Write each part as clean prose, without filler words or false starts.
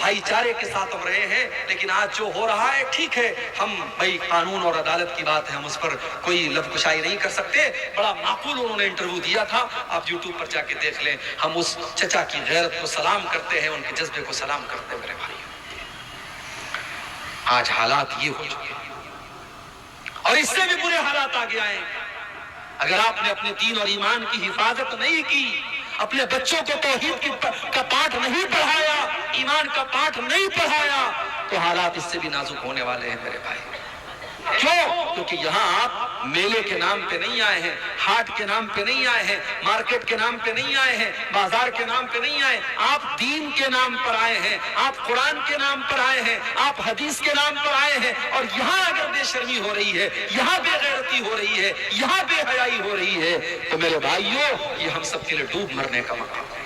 بھائی چارے کے ساتھ ہم رہے ہیں، لیکن آج جو ہو رہا ہے ٹھیک ہے، ہم بھائی قانون اور عدالت کی بات ہے، ہم اس پر کوئی لب کشائی نہیں کر سکتے۔ بڑا معقول انہوں نے انٹرویو دیا تھا، آپ یوٹیوب پر جا کے دیکھ لیں۔ ہم اس چچا کی غیرت کو سلام کرتے ہیں، ان کے جذبے کو سلام کرتے ہیں۔ میرے بھائی آج حالات یہ ہو چکے ہیں اور اس سے بھی برے حالات آگے آئیں گے اگر آپ نے اپنے دین اور ایمان کی حفاظت نہیں کی، اپنے بچوں کو توحید کا پاٹھ نہیں پڑھایا، ایمان کا پاٹھ نہیں پڑھایا، تو حالات اس سے بھی نازک ہونے والے ہیں میرے بھائی۔ کیوں؟ کیونکہ یہاں آپ میلے کے نام پہ نہیں آئے ہیں، ہاٹ کے نام پہ نہیں آئے ہیں، مارکیٹ کے نام پہ نہیں آئے ہیں، بازار کے نام پہ نہیں آئے، آپ دین کے نام پر آئے ہیں، آپ قرآن کے نام پر آئے ہیں، آپ حدیث کے نام پر آئے ہیں۔ اور یہاں اگر بے شرمی ہو رہی ہے، یہاں بے غیرتی ہو رہی ہے، یہاں بے حیائی ہو رہی ہے، تو میرے بھائیوں یہ ہم سب کے لیے ڈوب مرنے کا مقام ہے۔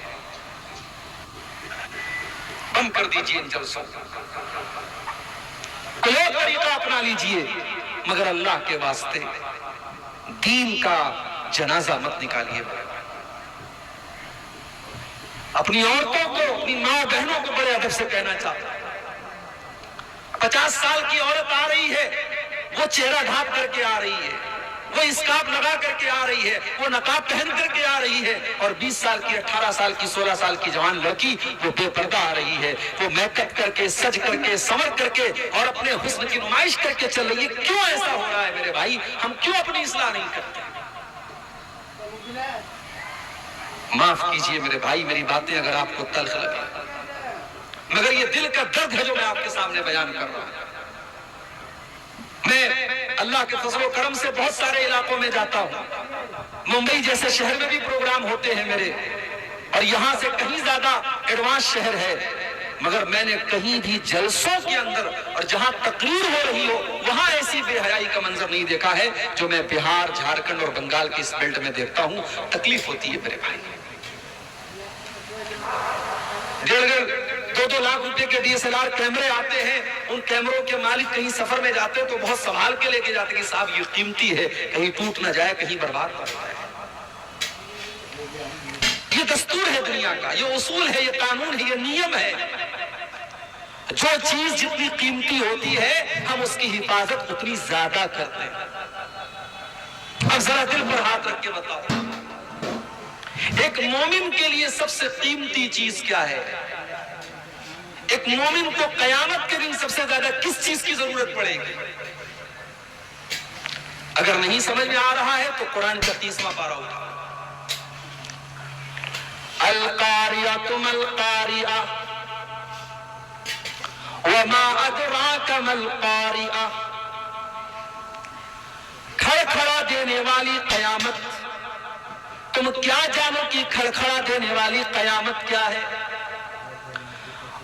بند کر دیجیے ان جلسوں، کوئی اور طریقہ اپنا لیجئے، مگر اللہ کے واسطے دین کا جنازہ مت نکالیے۔ اپنی عورتوں کو، اپنی ماں بہنوں کو بڑے ادب سے کہنا چاہتا ہوں، 50 سال کی عورت آ رہی ہے، وہ چہرہ ڈھانپ کر کے آ رہی ہے، وہ اسکارف لگا کر کے آ رہی ہے، وہ نقاب پہن کر کے آ رہی ہے، اور 20 سال کی، 18 سال کی، 16 سال کی جوان لڑکی وہ بے پردہ آ رہی ہے، وہ میک اپ کر کے، سج کر کے، سنور کر کے اور اپنے حسن کی نمائش کر کے چل رہی ہے۔ کیوں ایسا ہو رہا ہے میرے بھائی؟ ہم کیوں اپنی اصلاح نہیں کرتے؟ معاف کیجئے میرے بھائی، میری باتیں اگر آپ کو تلخ لگے، مگر یہ دل کا درد ہے جو میں آپ کے سامنے بیان کر رہا ہوں۔ میں اللہ کے فضل و کرم سے بہت سارے علاقوں میں جاتا ہوں، ممبئی جیسے شہر میں بھی پروگرام ہوتے ہیں میرے، اور یہاں سے کہیں زیادہ ایڈوانس شہر ہے، مگر میں نے کہیں بھی جلسوں کے اندر اور جہاں تقریر ہو رہی ہو وہاں ایسی بے حیائی کا منظر نہیں دیکھا ہے جو میں بہار، جھارکھنڈ اور بنگال کے اس بیلٹ میں دیکھتا ہوں۔ تکلیف ہوتی ہے میرے بھائی۔ 1.5-2 لاکھ روپے کے DSLR کیمرے آتے ہیں، ان کیمروں کے مالک کہیں سفر میں جاتے ہیں تو بہت سنبھال کے لے کے جاتے ہیں کہ صاحب یہ قیمتی ہے، کہیں ٹوٹ نہ جائے، کہیں برباد نہ جائے۔ یہ دستور ہے دنیا کا، یہ اصول ہے، یہ قانون ہے، یہ نیم ہے۔ جو چیز جتنی قیمتی ہوتی ہے ہم اس کی حفاظت اتنی زیادہ کرتے ہیں۔ اب ذرا دل پر ہاتھ رکھ کے بتاؤ، ایک مومن کے لیے سب سے قیمتی چیز کیا ہے؟ ایک مومن کو قیامت کے دن سب سے زیادہ کس چیز کی ضرورت پڑے گی؟ اگر نہیں سمجھ میں آ رہا ہے تو قرآن کا 30واں پارہ اٹھا، القاریۃ ما القاریۃ وما ادراک ما القاریۃ، کھڑکھڑا دینے والی قیامت، تم کیا جانو کہ کھڑکھڑا دینے والی قیامت کیا ہے؟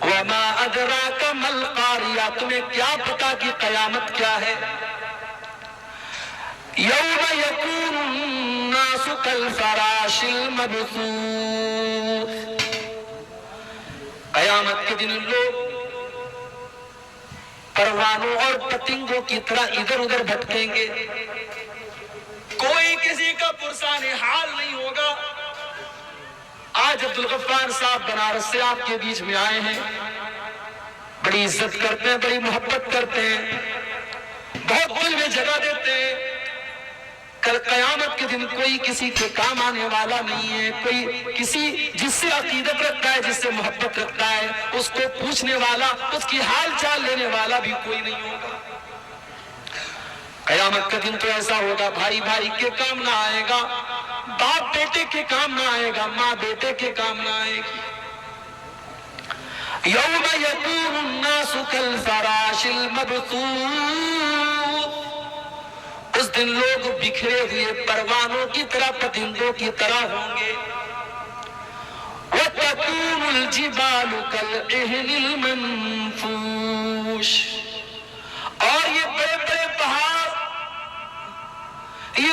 وما ادراک ما القاریۃ، تمہیں کیا پتا کہ قیامت کیا ہے؟ یوم یکون الناس کالفراش المبثوث، قیامت کے دن لوگ پروانوں اور پتنگوں کی طرح ادھر ادھر بھٹکیں گے، کوئی کسی کا پرسان حال نہیں ہوگا۔ آج عبدالغفار صاحب بنارس سے آپ کے بیچ میں آئے ہیں، بڑی عزت کرتے ہیں، بڑی محبت کرتے ہیں، بہت دل میں جگہ دیتے ہیں۔ کل قیامت کے دن کوئی کسی کے کام آنے والا نہیں ہے، کوئی کسی جس سے عقیدت رکھتا ہے، جس سے محبت رکھتا ہے، اس کو پوچھنے والا، اس کی حال چال لینے والا بھی کوئی نہیں ہوگا۔ قیامت کا دن تو ایسا ہوگا، بھائی بھائی کے کام نہ آئے گا، باپ بیٹے کے کام نہ آئے گا، ماں بیٹے کے کام نہ آئے گی۔ یوم یکون الناس کالفراش المبثوث، اس دن لوگ بکھرے ہوئے پروانوں کی طرح، پتنگوں کی طرح ہوں گے۔ وَتَكُونُ الْجِبَالُ كَالْعِهْنِ الْمَنْفُوشِ، اور یہ بڑے بڑے پہاڑ یہ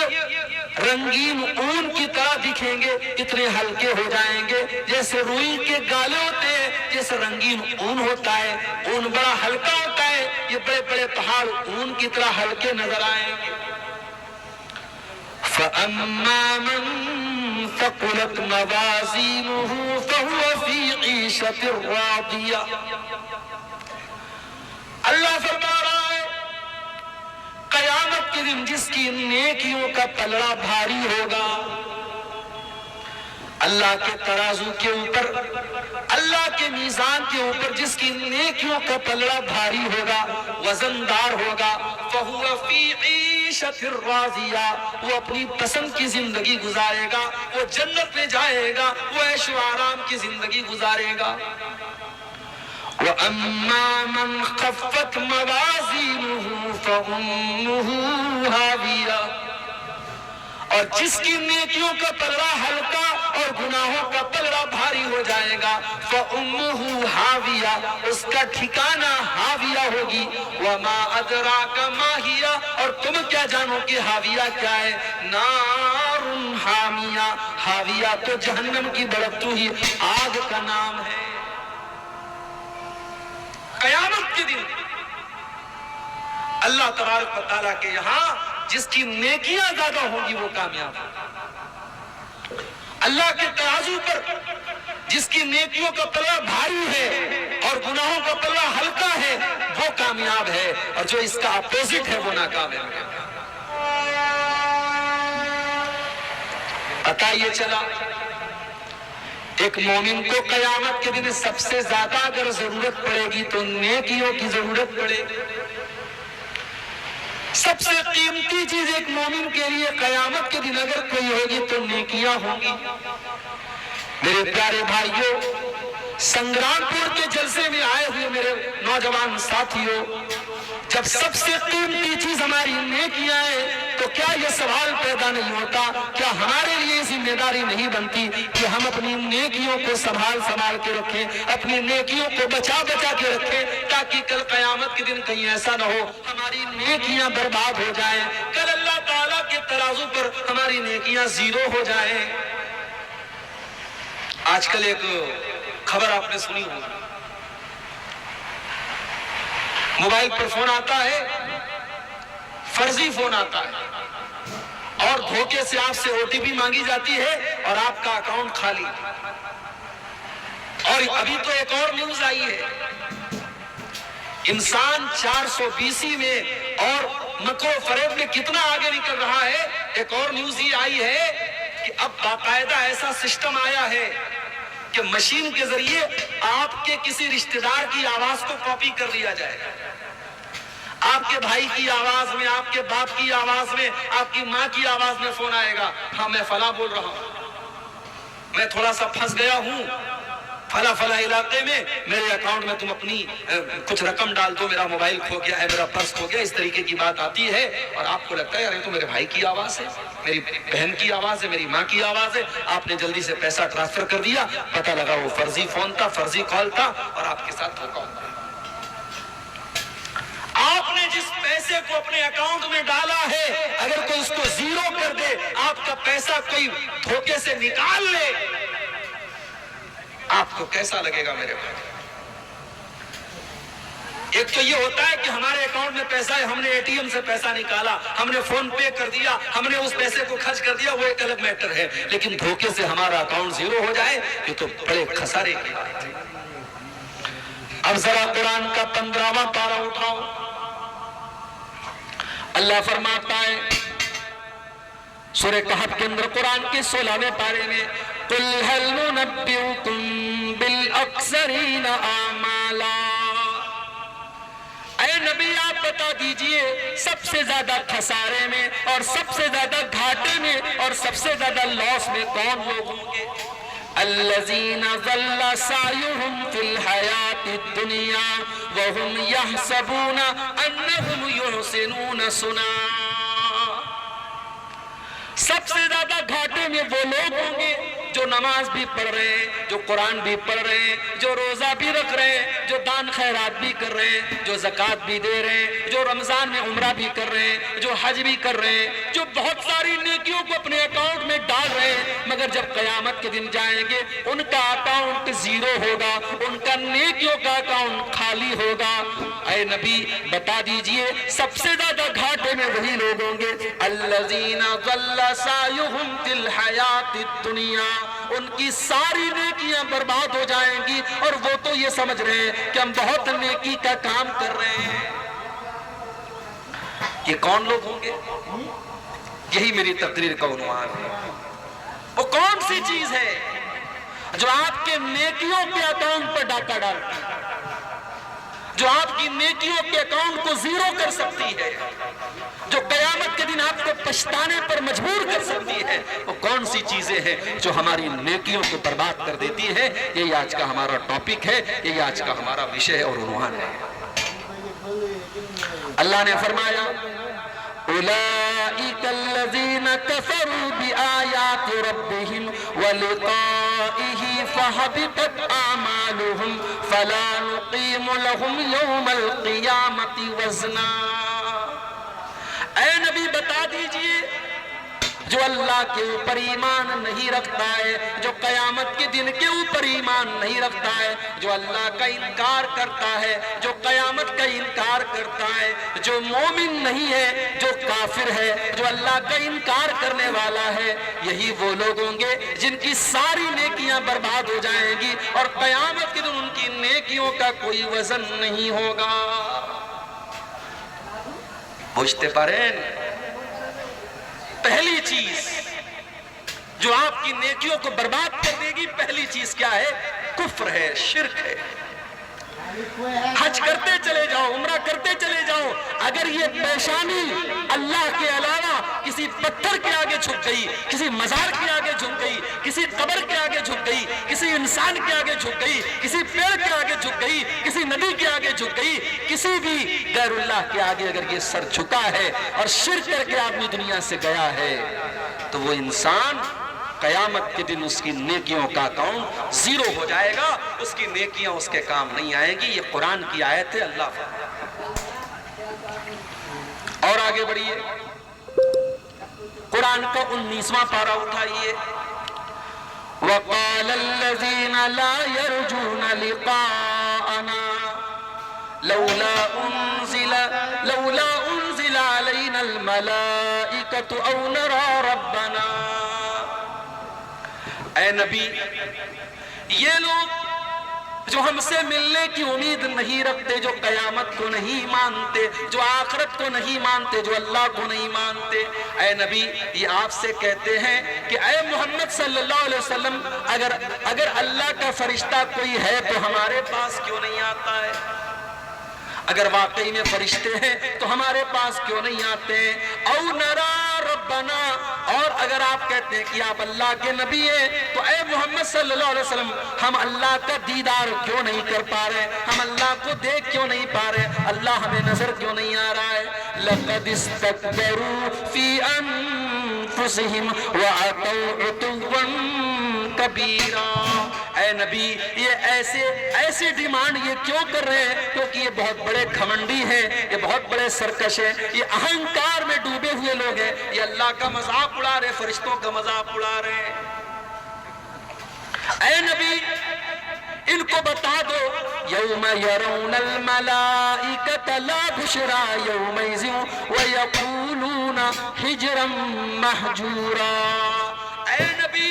رنگین اون کی طرح دکھیں گے، اتنے ہلکے ہو جائیں گے جیسے روئی کے گالے ہوتے ہیں، جیسے رنگین اون ہوتا ہے، اون بڑا ہلکا ہوتا ہے، یہ بڑے بڑے پہاڑ اون کی طرح ہلکے نظر آئیں گے۔ فَأَمَّا مَنْ ثقلت موازینہ فہو فی عیشۃ راضیہ۔ اللہ فرما رہا ہے قیامت کے دن جس کی نیکیوں کا پلڑا بھاری ہوگا، اللہ کے ترازو کے اوپر، اللہ کے میزان کے اوپر جس کی نیکیوں کا پلڑا بھاری ہوگا، وزندار ہوگا، فَهُوَ فِي عِيشَةٍ رَاضِيَةٍ، وہ اپنی پسند کی زندگی گزارے گا، وہ جنت میں جائے گا، وہ عیش و آرام کی زندگی گزارے گا۔ وَأَمَّا مَنْ خَفَّتْ مَوَازِينُهُ فَأُمُّهُ هَاوِيَةٌ، اور جس کی نیکیوں کا پلڑا ہلکا اور گناہوں کا پلڑا بھاری ہو جائے گا، فَأُمُّهُ هَاوِيَةٌ، اس کا ٹھکانہ ہاویہ ہوگی۔ وَمَا أَدْرَاكَ مَا هِيَ، اور تم کیا جانو کہ ہاویہ کیا ہے؟ نَارٌ حَامِيَةٌ، ہاویہ تو جہنم کی بھڑکتی ہوئی آگ کا نام ہے۔ قیامت کے دن اللہ تبارک و تعالیٰ کے یہاں جس کی نیکیاں زیادہ ہوں گی وہ کامیاب ہوگا۔ اللہ کے ترازو پر جس کی نیکیوں کا پلڑا بھاری ہے اور گناہوں کا پلڑا ہلکا ہے وہ کامیاب ہے، اور جو اس کا اپوزٹ ہے وہ ناکامیاب ہے۔ پتہ یہ چلا ایک مومن کو قیامت کے دن سب سے زیادہ اگر ضرورت پڑے گی تو نیکیوں کی ضرورت پڑے گی۔ سب سے قیمتی چیز ایک مومن کے لیے قیامت کے دن اگر کوئی ہوگی تو نیکیاں ہوں گی۔ میرے پیارے بھائیوں، سنگرام پور کے جلسے میں آئے ہوئے میرے نوجوان ساتھیوں، جب سب سے قیمتی چیز ہماری نیکیاں ہیں تو کیا یہ سوال پیدا نہیں ہوتا، کیا ہمارے لیے ذمہ داری نہیں بنتی کہ ہم اپنی نیکیوں کو سنبھال کے رکھیں، اپنی نیکیوں کو بچا کے رکھیں، تاکہ کل قیامت کے دن کہیں ایسا نہ ہو ہماری نیکیاں برباد ہو جائیں، کل اللہ تعالیٰ کے ترازو پر ہماری نیکیاں زیرو ہو جائیں۔ آج کل ایک خبر آپ نے سنی ہوگی، موبائل پر فون آتا ہے، فرضی فون آتا ہے اور دھوکے سے آپ سے OTP مانگی جاتی ہے اور آپ کا اکاؤنٹ خالی۔ اور ابھی تو ایک اور نیوز آئی ہے، انسان 420 میں اور مکر و فریب میں کتنا آگے نکل رہا ہے۔ ایک اور نیوز یہ آئی ہے کہ اب باقاعدہ ایسا سسٹم آیا ہے کہ مشین کے ذریعے آپ کے کسی رشتہ دار کی آواز کو کاپی کر لیا جائے گا، آپ کے بھائی کی آواز میں، آپ کے باپ کی آواز میں، آپ کی ماں کی آواز میں فون آئے گا، ہاں میں فلاں بول رہا ہوں، میں تھوڑا سا پھنس گیا ہوں فلاں علاقے میں، میرے اکاؤنٹ میں تم اپنی کچھ رقم ڈال دو، میرا موبائل کھو گیا ہے، میرا پرس کھو گیا، اس طریقے کی بات آتی ہے اور آپ کو لگتا ہے یار یہ تو میرے بھائی کی آواز ہے، میری بہن کی آواز ہے، میری ماں کی آواز ہے، آپ نے جلدی سے پیسہ ٹرانسفر کر دیا، پتہ لگا وہ فرضی فون تھا، فرضی کال تھا اور آپ کے ساتھ دھوکہ ہوا۔ آپ نے جس پیسے کو اپنے اکاؤنٹ میں ڈالا ہے اگر کوئی اس کو زیرو کر دے، آپ کا پیسہ کوئی دھوکے سے نکال لے، آپ کو کیسا لگے گا میرے بھائی؟ ایک تو یہ ہوتا ہے کہ ہمارے اکاؤنٹ میں پیسہ ہے، ہم نے ATM سے پیسہ نکالا، ہم نے فون پے کر دیا، ہم نے اس پیسے کو خرچ کر دیا، وہ ایک الگ میٹر ہے، لیکن دھوکے سے ہمارا اکاؤنٹ زیرو ہو جائے یہ تو بڑے خسارے کی بات ہے۔ اب ذرا قرآن کا 15واں پارہ اٹھاؤ، اللہ فرماتا ہے سورہ کہف کے اندر قرآن کے 16ویں پارے میں، قُلْ هَلْ نُنَبِّئُكُمْ بِالْأَخْسَرِينَ أَعْمَالًا، اے نبی آپ بتا دیجئے سب سے زیادہ خسارے میں اور سب سے زیادہ گھاٹے میں اور سب سے زیادہ لاس میں کون لوگ ہوں گے؟ الَّذِينَ ضَلَّ سَعْيُهُمْ فِي الْحَيَاةِ الدُّنْيَا وَهُمْ يَحْسَبُونَ أَنَّهُمْ يُحْسِنُونَ صُنْعًا، سب سے زیادہ گھاٹے میں وہ لوگ ہوں گے جو نماز بھی پڑھ رہے ہیں، جو قرآن بھی پڑھ رہے ہیں، جو روزہ بھی رکھ رہے ہیں، جو دان خیرات بھی کر رہے ہیں، جو زکوٰۃ بھی دے رہے ہیں، جو رمضان میں عمرہ بھی کر رہے ہیں، جو حج بھی کر رہے ہیں، جو بہت ساری نیکیوں کو اپنے اکاؤنٹ میں ڈال رہے ہیں، مگر جب قیامت کے دن جائیں گے ان کا اکاؤنٹ زیرو ہوگا، ان کا نیکیوں کا اکاؤنٹ خالی ہوگا۔ اے نبی بتا دیجئے سب سے زیادہ گھاٹے میں وہی لوگ ہوں گے الذین ضل سعیہم فی الحیات الدنیا، ان کی ساری نیکیاں برباد ہو جائیں گی، اور وہ تو یہ سمجھ رہے ہیں کہ ہم بہت نیکی کا کام کر رہے ہیں۔ یہ کون لوگ ہوں گے؟ یہی میری تقریر کا عنوان ہے۔ وہ کون سی چیز ہے جو آپ کے نیکیوں کے اکاؤنٹ پر ڈاکہ ڈالتی ہے، جو آپ کی نیکیوں کے اکاؤنٹ کو زیرو کر سکتی ہے، جو قیامت کے دن آپ کو پچھتانے پر مجبور کر سکتی ہے؟ وہ کون سی چیزیں ہیں جو ہماری نیکیوں کو برباد کر دیتی ہے؟ یہی آج کا ہمارا ٹاپک ہے، یہی آج کا ہمارا وشے اور عنوان ہے۔ اللہ نے فرمایا اولئک الذین کفروا بآیات ربہم ولقائہ فحبطت اعمالہم فلا نقیم لہم یوم القیامۃ وزنا۔ اے نبی بتا دیجئے، جو اللہ کے اوپر ایمان نہیں رکھتا ہے، جو قیامت کے دن کے اوپر ایمان نہیں رکھتا ہے، جو اللہ کا انکار کرتا ہے، جو قیامت کا انکار کرتا ہے، جو مومن نہیں ہے، جو کافر ہے، جو اللہ کا انکار کرنے والا ہے، یہی وہ لوگ ہوں گے جن کی ساری نیکیاں برباد ہو جائیں گی، اور قیامت کے دن ان کی نیکیوں کا کوئی وزن نہیں ہوگا۔ پوچھتے پارین، پہلی چیز جو آپ کی نیکیوں کو برباد کر دے گی، پہلی چیز کیا ہے؟ کفر ہے، شرک ہے۔ حج کرتے چلے جاؤ، عمرہ کرتے چلے جاؤ، اگر یہ پیشانی اللہ کے علاوہ کسی پتھر کے آگے جھک گئی، کسی مزار کے آگے جھک گئی، کسی قبر کے آگے جھک گئی، کسی انسان کے آگے جھک گئی، کسی پیڑ کے آگے جھک گئی، کسی ندی کے آگے جھک گئی، کسی بھی غیر اللہ کے آگے اگر یہ سر جھکا ہے اور شرک کر کے آدمی دنیا سے گیا ہے، تو وہ انسان قیامت کے دن اس کی نیکیوں کا اکاؤنٹ زیرو ہو جائے گا، اس کی نیکیاں اس کے کام نہیں آئیں گی۔ یہ قرآن کی آیت ہے، اللہ اور آگے بڑھیے، قرآن کا 19واں پارہ اٹھائیے۔ وَقَالَ الَّذِينَ لَا يَرْجُونَ لِقَاءَنَا لَوْلَا أُنزِلَ عَلَيْنَا الْمَلَائِكَةُ أَوْ نَرَى رَبَّنَا۔ اے نبی، یہ لوگ جو ہم سے ملنے کی امید نہیں رکھتے، جو قیامت کو نہیں مانتے، جو آخرت کو نہیں مانتے، جو اللہ کو نہیں مانتے، اے نبی یہ آپ سے کہتے ہیں کہ اے محمد صلی اللہ علیہ وسلم، اگر اللہ کا فرشتہ کوئی ہے تو ہمارے پاس کیوں نہیں آتا ہے؟ اگر واقعی میں فرشتے ہیں تو ہمارے پاس کیوں نہیں آتے ہیں؟ او نرا ربنا، اور اگر آپ کہتے ہیں کہ آپ اللہ کے نبی ہیں تو اے محمد صلی اللہ علیہ وسلم، ہم اللہ کا دیدار کیوں نہیں کر پا رہے؟ ہم اللہ کو دیکھ کیوں نہیں پا رہے؟ اللہ ہمیں نظر کیوں نہیں آ رہا ہے؟ لَقَدِ اسْتَكْبَرُوا فِي أَنفُسِهِمْ وَعَتَوْا عُتُوًّا كَبِيرًا۔ اے نبی یہ ایسے ڈیمانڈ یہ کیوں کر رہے ہیں؟ کیونکہ یہ بہت بڑے گھمنڈی ہیں، یہ بہت بڑے سرکش ہیں، یہ اہنکار میں ڈوبے ہوئے لوگ ہیں، یہ اللہ کا مذاق اڑا رہے، فرشتوں کا مذاق اڑا رہے ہیں۔ اے نبی ان کو بتا دو، یوم یرون الملائکۃ لا بشرا یومئذ ویقولون حجرا محجورا۔ اے نبی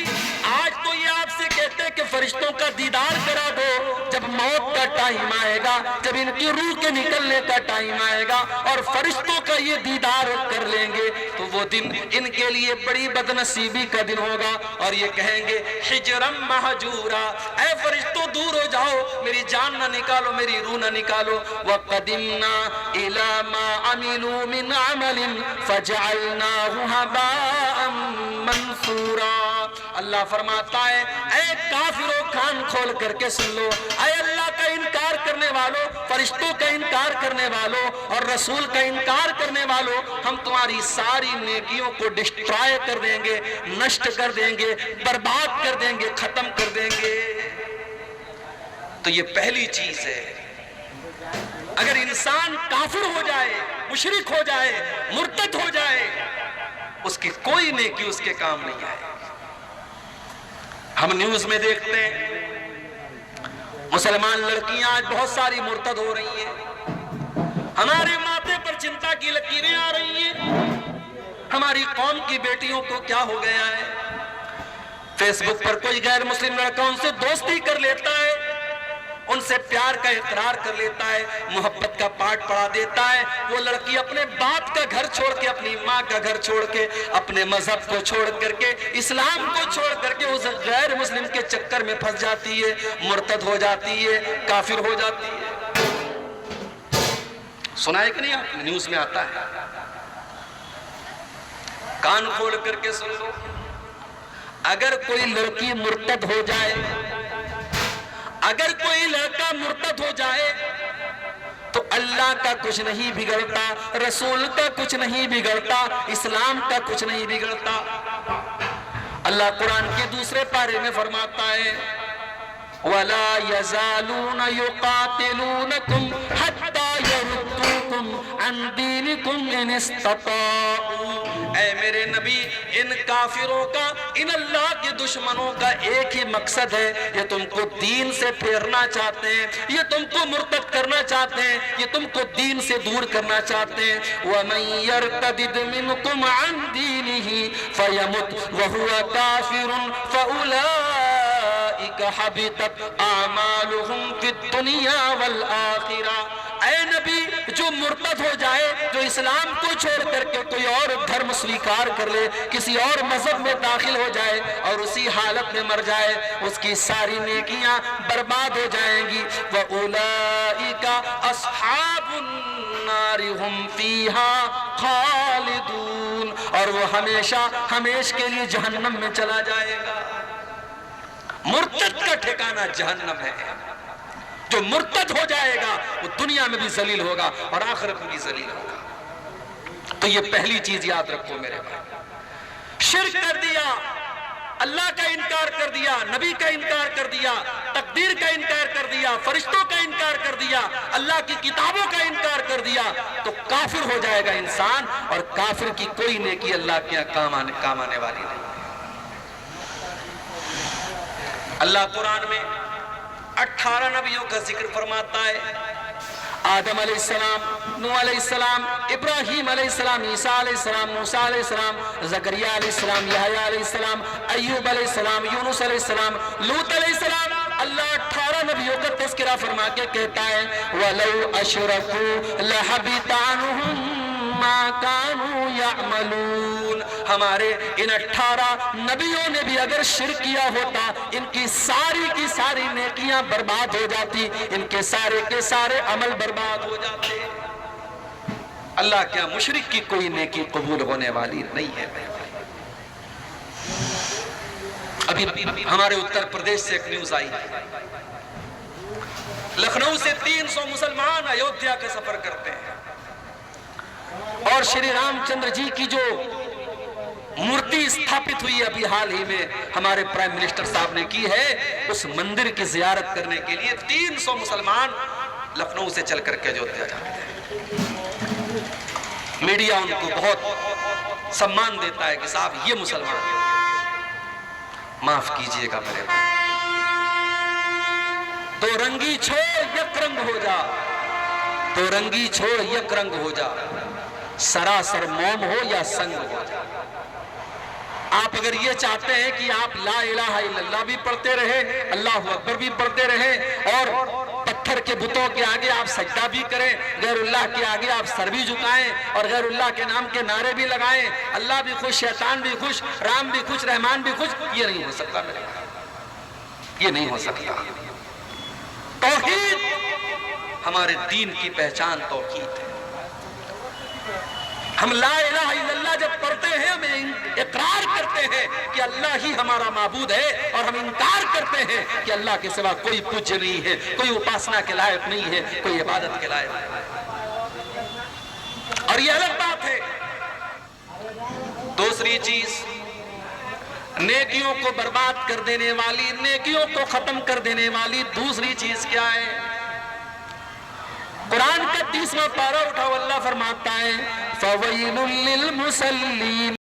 آج تو یہ آپ سے کہتے ہیں کہ فرشتوں کا دیدار کرا دو، جب موت کا ٹائم آئے گا، جب ان کی روح کے نکلنے کا ٹائم آئے گا اور فرشتوں کا یہ دیدار کر لیں گے تو وہ دن ان کے لیے بڑی بدنصیبی کا دن ہوگا، اور یہ کہیں گے حجرا محجورا، اے فرشتوں دور ہو جاؤ، میری جان نہ نکالو، میری روح نہ نکالو۔ وَقَدِمْنَا إِلَى مَا عَمِلُوا مِنْ عَمَلٍ فَجَعَلْنَاهُ هَبَاءً مَنْثُورًا۔ اللہ فرماتا ہے اے کافروں کان کھول کر کے سن لو، اے اللہ کا انکار کرنے والوں، فرشتوں کا انکار کرنے والوں اور رسول کا انکار کرنے والوں، ہم تمہاری ساری نیکیوں کو ڈسٹرائے کر دیں گے، نشٹ کر دیں گے، برباد کر دیں گے، ختم کر دیں گے۔ تو یہ پہلی چیز ہے، اگر انسان کافر ہو جائے، مشرک ہو جائے، مرتد ہو جائے، اس کی کوئی نیکی اس کے کام نہیں آئے۔ ہم نیوز میں دیکھتے ہیں مسلمان لڑکیاں آج بہت ساری مرتد ہو رہی ہیں، ہمارے ماتھے پر چنتا کی لکیریں آ رہی ہیں، ہماری قوم کی بیٹیوں کو کیا ہو گیا ہے؟ فیس بک پر کوئی غیر مسلم لڑکا ان سے دوستی کر لیتا ہے، ان سے پیار کا اقرار کر لیتا ہے، محبت کا پاٹ پڑھا دیتا ہے، وہ لڑکی اپنے باپ کا گھر چھوڑ کے، اپنی ماں کا گھر چھوڑ کے، اپنے مذہب کو چھوڑ کر کے، اسلام کو چھوڑ کر کے اس غیر مسلم کے چکر میں پھنس جاتی ہے، مرتد ہو جاتی ہے، کافر ہو جاتی ہے۔ سنا ہے کہ نہیں آپ؟ نیوز میں آتا ہے، کان کھول کر کے سن لو۔ اگر کوئی لڑکی مرتد ہو جائے، اگر کوئی لڑکا مرتد ہو جائے تو اللہ کا کچھ نہیں بگڑتا، رسول کا کچھ نہیں بگڑتا، اسلام کا کچھ نہیں بگڑتا۔ اللہ قرآن کے دوسرے پارے میں فرماتا ہے وَلَا يَزَالُونَ يُقَاتِلُونَكُمْ حَتَّى يَرُدُّوكُمْ عَنْ دِينِكُمْ إِنِ اسْتَطَاعُوا۔ اے میرے نبی، ان کافروں کا، ان اللہ کے دشمنوں کا ایک ہی مقصد ہے، یہ تم کو دین سے پھیرنا چاہتے ہیں، یہ تم کو مرتد کرنا چاہتے ہیں، یہ تم کو دین سے دور کرنا چاہتے ہیں۔ وَمَن يَرْتَدِدْ مِنْكُمْ عَنْ دِينِهِ فَيَمُتْ وَهُوَ كَافِرٌ فَأُولَئِكَ حَبِطَتْ أَعْمَالُهُمْ فِي الدُّنْيَا وَالْآخِرَةِ۔ اے نبی، جو مرتد ہو جائے، جو اسلام کو چھوڑ کر کے کوئی اور دھرم سویکار کر لے، کسی اور مذہب میں داخل ہو جائے اور اسی حالت میں مر جائے، اس کی ساری نیکیاں برباد ہو جائیں گی۔ وَأُولَئِكَ أَصْحَابُ النَّارِ هُمْ فِيهَا خَالِدُونَ، اور وہ ہمیشہ ہمیشہ کے لیے جہنم میں چلا جائے گا۔ مرتد کا ٹھکانہ جہنم ہے۔ جو مرتد ہو جائے گا وہ دنیا میں بھی ذلیل ہوگا اور آخرت میں بھی ذلیل ہوگا۔ تو یہ پہلی چیز یاد رکھو میرے بھائی، شرک کر دیا، اللہ کا انکار کر دیا، نبی کا انکار کر دیا، تقدیر کا انکار کر دیا، فرشتوں کا انکار کر دیا، اللہ کی کتابوں کا انکار کر دیا، تو کافر ہو جائے گا انسان، اور کافر کی کوئی نیکی اللہ کے کام آنے والی نہیں۔ اللہ قرآن میں 18 نبیوں کا ذکر فرماتا ہے، آدم علیہ السلام، نوح علیہ السلام، ابراہیم علیہ السلام، عیسیٰ علیہ السلام، موسیٰ علیہ السلام، زکریا علیہ السلام، یحییٰ علیہ السلام، ایوب علیہ السلام، یونس علیہ السلام، لوط علیہ السلام۔ اللہ 18 نبیوں کا تذکرہ فرما کے کہتا ہے وَلَوْ أَشْرَكُوا لَحَبِطَ عَنْهُمْ مَا كَانُوا يَعْمَلُونَ۔ ہمارے ان 18 نبیوں نے بھی اگر شرک کیا ہوتا، ان کی ساری نیکیاں برباد ہو جاتی، ان کے سارے عمل برباد ہو جاتے۔ اللہ کیا مشرک کی کوئی نیکی قبول ہونے والی نہیں ہے؟ ابھی ہمارے اتر پردیش سے ایک نیوز آئی، لکھنؤ سے 300 مسلمان ایودھیا کا سفر کرتے ہیں، اور شری رام چندر جی کی جو مورتی استھاپت ہوئی ابھی حال ہی میں ہمارے پرائم منسٹر صاحب نے کی ہے، اس مندر کی زیارت کرنے کے لیے 300 مسلمان لکھنؤ سے چل کر کے ایودھیا جاتے ہیں۔ میڈیا ان کو بہت سمان دیتا ہے کہ صاحب یہ مسلمان ہیں۔ معاف کیجئے گا میرے بھائی، دو رنگی چھوڑ یک رنگ ہو جا، دو رنگی چھوڑ یک رنگ ہو جا، سراسر موم ہو یا سنگ ہو جا۔ آپ اگر یہ چاہتے ہیں کہ آپ لا الہ الا اللہ بھی پڑھتے رہے، اللہ اکبر بھی پڑھتے رہے، اور پتھر کے بتوں کے آگے آپ سجدہ بھی کریں، غیر اللہ کے آگے آپ سر بھی جھکائیں، اور غیر اللہ کے نام کے نعرے بھی لگائیں، اللہ بھی خوش، شیطان بھی خوش، رام بھی خوش، رحمان بھی خوش، یہ نہیں ہو سکتا میرے بھائی، یہ نہیں ہو سکتا۔ توحید، ہمارے دین کی پہچان توحید ہے۔ ہم لا الہ الا اللہ جب پڑھتے ہیں، ہمیں اقرار کرتے ہیں کہ اللہ ہی ہمارا معبود ہے، اور ہم انکار کرتے ہیں کہ اللہ کے سوا کوئی پوجیہ نہیں ہے، کوئی اپاسنا کے لائق نہیں ہے، کوئی عبادت کے لائق نہیں ہے۔ اور یہ الگ بات ہے۔ دوسری چیز، نیکیوں کو برباد کر دینے والی، نیکیوں کو ختم کر دینے والی دوسری چیز کیا ہے؟ قرآن کا 30واں پارہ اٹھاؤ، اللہ فرماتا ہے فَوَيْلٌ لِّلْمُصَلِّينَ۔